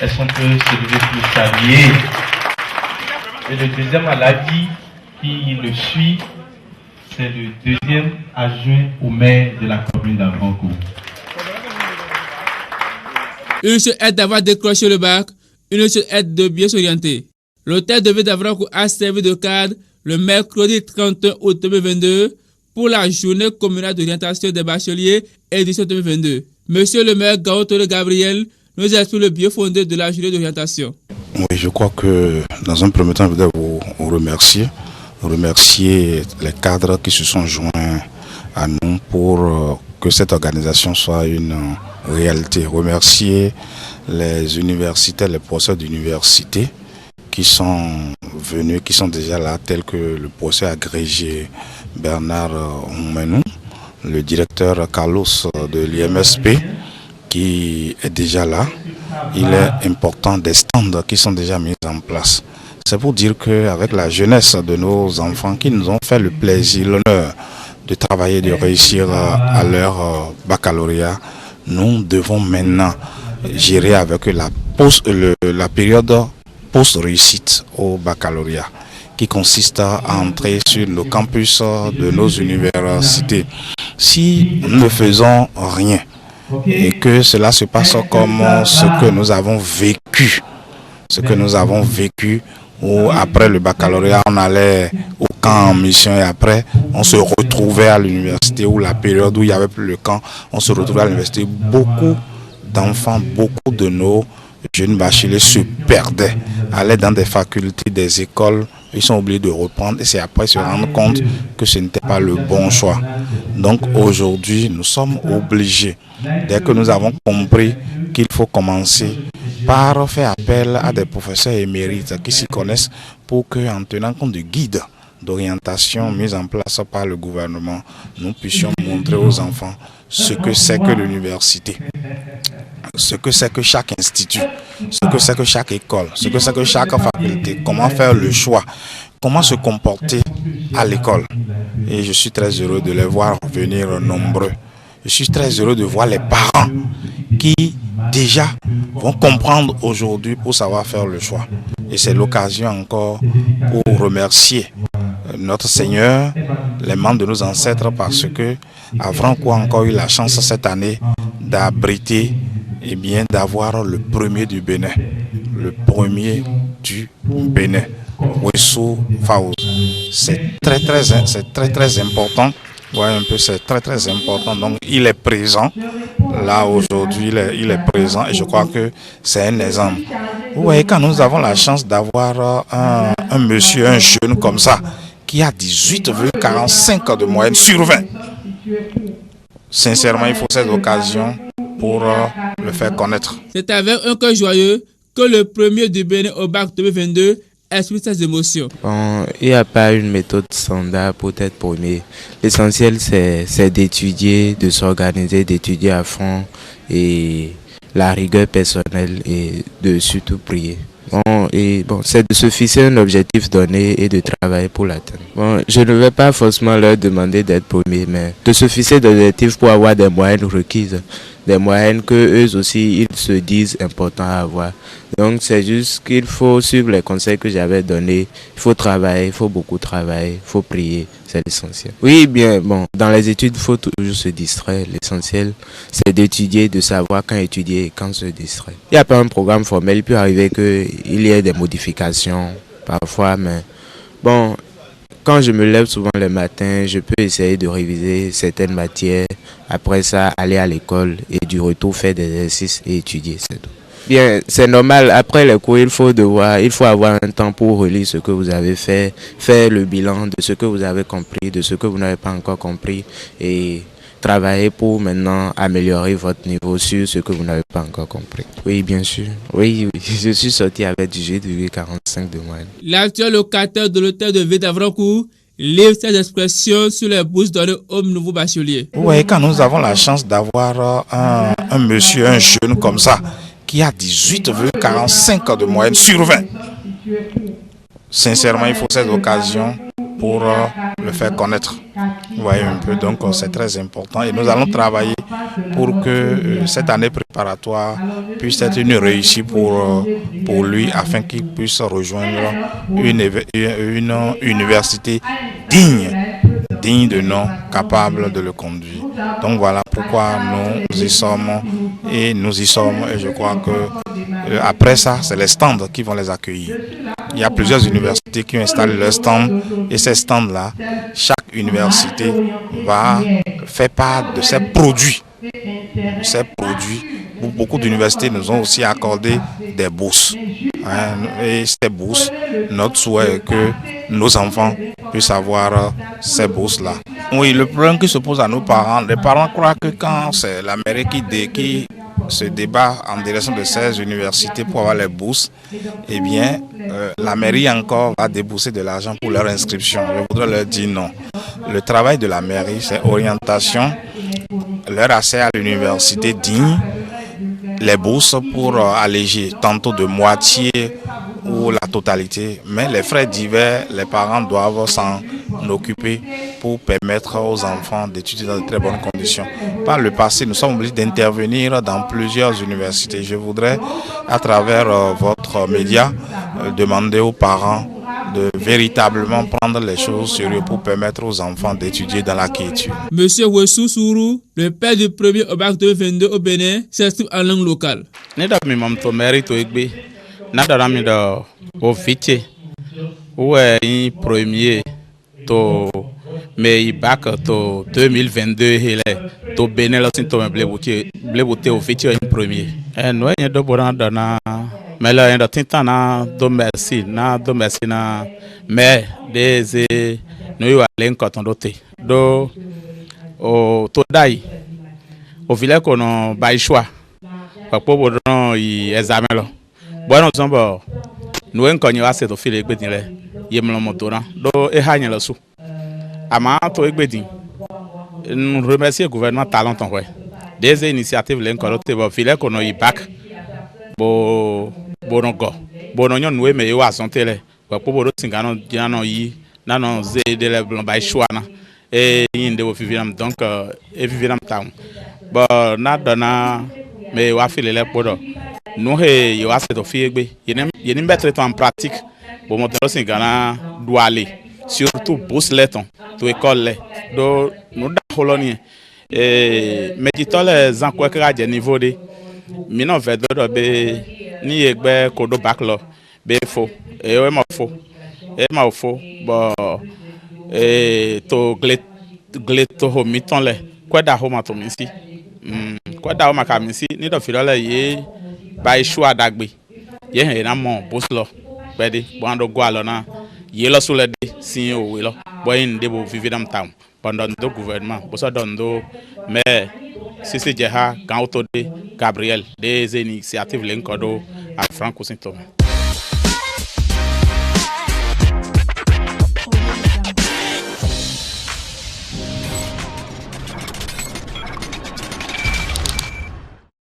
est-ce qu'on peut se lever pour saluer? Et le deuxième maladie qui le suit, c'est le deuxième adjoint au maire de la commune d'Avrancourt. Une seule aide d'avoir décroché le bac, une seule aide de bien s'orienter. L'hôtel de ville d'Avrancourt a servi de cadre le mercredi 31 août 2022 pour la journée communale d'orientation des bacheliers édition 2022. Monsieur le maire Gautore Gabriel nous explique le bien fondé de la journée d'orientation. Oui, je crois que dans un premier temps, je voudrais vous remercier les cadres qui se sont joints à nous pour que cette organisation soit une réalité. Remercier les universitaires, les professeurs d'université qui sont venus, qui sont déjà là, tels que le professeur agrégé Bernard Oumenou, le directeur Carlos de l'IMSP qui est déjà là. Il est important des stands qui sont déjà mis en place. C'est pour dire qu'avec la jeunesse de nos enfants qui nous ont fait le plaisir, l'honneur de travailler, de réussir à leur baccalauréat, nous devons maintenant gérer avec eux la période post-réussite au baccalauréat qui consiste à entrer sur le campus de nos universités. Si nous ne faisons rien et que cela se passe comme ce que nous avons vécu, où après le baccalauréat on allait au camp en mission et après on se retrouvait à l'université, ou la période où il n'y avait plus le camp, on se retrouvait à l'université. Beaucoup d'enfants, beaucoup de nos jeunes bacheliers se perdaient, allaient dans des facultés, des écoles, ils sont obligés de reprendre et c'est après se rendre compte que ce n'était pas le bon choix. Donc aujourd'hui, nous sommes obligés, dès que nous avons compris qu'il faut commencer par faire appel à des professeurs émérites qui s'y connaissent pour qu'en tenant compte de guides d'orientation mis en place par le gouvernement, nous puissions montrer aux enfants ce que c'est que l'université, ce que c'est que chaque institut, ce que c'est que chaque école, ce que c'est que chaque faculté, comment faire le choix, comment se comporter à l'école. Et je suis très heureux de les voir venir nombreux. Je suis très heureux de voir les parents qui déjà vont comprendre aujourd'hui pour savoir faire le choix. Et c'est l'occasion encore pour remercier notre Seigneur, les membres de nos ancêtres, parce que Avrancourt a encore eu la chance cette année d'abriter et bien d'avoir le premier du Bénin. Le premier du Bénin. Wessou Faouz. C'est très important. Ouais, un peu, c'est très important. Donc il est présent. Là aujourd'hui, il est présent et je crois que c'est un exemple. Vous voyez, quand nous avons la chance d'avoir un monsieur, un jeune comme ça, qui a 18,45 de moyenne sur 20. Sincèrement, il faut cette occasion pour le faire connaître. C'est avec un cœur joyeux que le premier du Bénin au bac 2022 exprime ses émotions. Bon, il n'y a pas une méthode standard pour être premier. L'essentiel, c'est d'étudier, de s'organiser, d'étudier à fond et la rigueur personnelle et de surtout prier. C'est de se fixer un objectif donné et de travailler pour l'atteindre. Bon, je ne vais pas forcément leur demander d'être premier, mais de se fixer des objectifs pour avoir des moyennes requises, des moyennes que eux aussi ils se disent importants à avoir. Donc c'est juste qu'il faut suivre les conseils que j'avais donnés. Il faut travailler, il faut beaucoup travailler, il faut prier, c'est l'essentiel. Oui, bien, bon, dans les études, il faut toujours se distraire. L'essentiel, c'est d'étudier, de savoir quand étudier et quand se distraire. Il n'y a pas un programme formel, il peut arriver qu'il y ait des modifications parfois, mais bon, quand je me lève souvent le matin, je peux essayer de réviser certaines matières. Après ça, aller à l'école et du retour faire des exercices et étudier, c'est tout. Bien, c'est normal. Après les cours, il faut avoir un temps pour relire ce que vous avez fait, faire le bilan de ce que vous avez compris, de ce que vous n'avez pas encore compris et travailler pour maintenant améliorer votre niveau sur ce que vous n'avez pas encore compris. Oui, bien sûr. Oui, je suis sorti avec 18,45 de moyenne. L'actuel locataire de l'hôtel de ville d'Avrancourt livre ses expressions sur les bourses données aux nouveaux bacheliers. Vous voyez, quand nous avons la chance d'avoir un monsieur, un jeune comme ça, qui a 18,45 de moyenne sur 20. Sincèrement, il faut cette occasion pour le faire connaître. Vous voyez un peu, donc c'est très important et nous allons travailler pour que cette année préparatoire puisse être une réussite pour lui, afin qu'il puisse rejoindre une université digne de nom, capable de le conduire. Donc voilà pourquoi nous y sommes et je crois que après ça, c'est les stands qui vont les accueillir. Il y a plusieurs universités qui ont installé leurs stands et ces stands-là, chaque université va faire part de ses produits. Beaucoup d'universités nous ont aussi accordé des bourses. Et ces bourses, notre souhait est que nos enfants puissent avoir ces bourses-là. Oui, le problème qui se pose à nos parents, les parents croient que quand c'est la mairie qui se débat en direction de ces universités pour avoir les bourses, eh bien, la mairie encore va débourser de l'argent pour leur inscription. Je voudrais leur dire non. Le travail de la mairie, c'est orientation, leur accès à l'université digne, les bourses pour alléger, tantôt de moitié ou la totalité, mais les frais divers, les parents doivent s'en occuper pour permettre aux enfants d'étudier dans de très bonnes conditions. Par le passé, nous sommes obligés d'intervenir dans plusieurs universités. Je voudrais, à travers votre média, demander aux parents de véritablement prendre les choses sérieux pour permettre aux enfants d'étudier dans la quiétude. Monsieur Wessou Sourou, le père du premier au bac 2022 au Bénin, s'exprime en langue locale. Au vite où est premier mais bac to 2022 il est to Bénin là c'est to blébouté au vite un premier et nous y a deux borans dans mais là il y a tant na do merci na mais des nous aller quand on doté do au to dai au village qu'on bail choix pas pour y examen là bon nous sommes nous en connaissons assez de filer gbedin le yemlo motora do e hanya la sou ama to gbedin nous remercier le gouvernement talent en ouais des initiatives len ko te bo filer ko no bac bo bonogo bononyo nous me yo asonte le ko bo do singano dinano yi nano ze de le blanc ba choana e yinde wo fiviram donc e fiviram town bo na dona me wa filer le podo nous y a cette offre y a mettre en pratique pour montrer aussi Ghana doit aller surtout bourse letton to école do nous da colonie mais dit les encore que à niveau de mino vedo do be ni egbe kodo bac lo be fo e ma fo bo to gleto ho miton le kwa da ho ma to minsi kwa da ho ma ka minsi ni do filole ye by choix d'agbe ye hen na mo boslo pedi bondo gwalo na ye lo sule de sin o we lo boy nde bo vividam town pendant do gouvernement boso dondo mais si jeha kan auto de Gabriel des initiatives lenkodo à Franco Saint-Thomas.